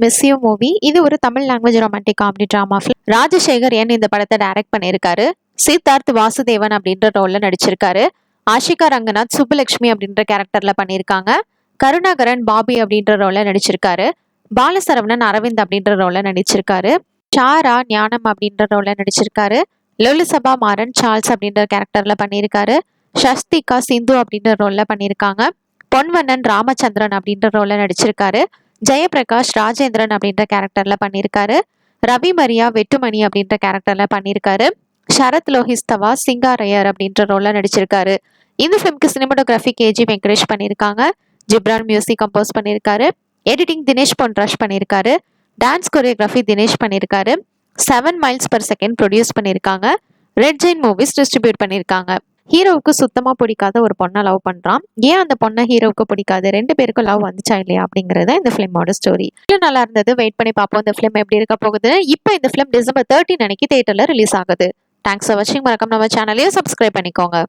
Miss you movie. இது ஒரு தமிழ் language romantic comedy drama film. Rajasekhar இந்த படத்தை டைரக்ட் பண்ணியிருக்காரு. சித்தார்த் வாசுதேவன் அப்படின்ற ரோல்ல நடிச்சிருக்காரு. ஆஷிகா ரங்கநாத் சுப்புலட்சுமி அப்படின்ற கேரக்டர்ல பண்ணியிருக்காங்க. கருணாகரன் பாபி அப்படின்ற ரோல்ல நடிச்சிருக்காரு. பாலசரவணன் அரவிந்த் அப்படின்ற ரோல்ல நடிச்சிருக்காரு. ஷாரா ஞானம் அப்படின்ற ரோல்ல நடிச்சிருக்காரு. லொலிசபா மாறன் சார்ல்ஸ் அப்படின்ற கேரக்டர்ல பண்ணியிருக்காரு. ஷஸ்திகா சிந்து அப்படின்ற ரோல்ல பண்ணியிருக்காங்க. பொன்வண்ணன் ராமச்சந்திரன் அப்படின்ற ரோல்ல நடிச்சிருக்காரு. ஜெயபிரகாஷ் ராஜேந்திரன் அப்படின்ற கேரக்டர்ல பண்ணியிருக்காரு. ரவி மரியா வெட்டுமணி அப்படின்ற கேரக்டர்ல பண்ணியிருக்காரு. சரத் லோஹிஸ்தவா சிங்காரையர் அப்படின்ற ரோல்ல நடிச்சிருக்காரு. இந்த ஃபிலிம்க்கு சினிமாட்டோகிராஃபி கேஜி வெங்கடேஷ் பண்ணியிருக்காங்க. ஜிப்ரான் மியூசிக் கம்போஸ் பண்ணியிருக்காரு. எடிட்டிங் தினேஷ் பொன்ராஜ் பண்ணியிருக்காரு. டான்ஸ் கொரியோகிராஃபி தினேஷ் பண்ணியிருக்காரு. 7 மைல்ஸ் பர் செகண்ட் ப்ரொடியூஸ் பண்ணியிருக்காங்க. ரெட் ஜெயின் மூவிஸ் டிஸ்ட்ரிபியூட் பண்ணியிருக்காங்க. ஹீரோவுக்கு சுத்தமா பிடிக்காத ஒரு பொண்ணை லவ் பண்றான். ஏன் அந்த பொண்ணை ஹீரோவுக்கு பிடிக்காது, 2 பேருக்கும் லவ் வந்துச்சா இல்லையா அப்படிங்கறத இந்த ஃபிலிமோட ஸ்டோரி. நல்லா இருந்தது. வெயிட் பண்ணி பார்ப்போம் இந்த ஃபிலிம் எப்படி இருக்க போகுது. இப்போ இந்த ஃபிலிம் டிசம்பர் 13 அன்னைக்கு தியேட்டர்ல ரிலீஸ் ஆகுது. தேங்க்ஸ் ஃபார் வாட்சிங். மறக்காம நம்ம சேனலையும் சப்ஸ்கிரைப் பண்ணிக்கோங்க.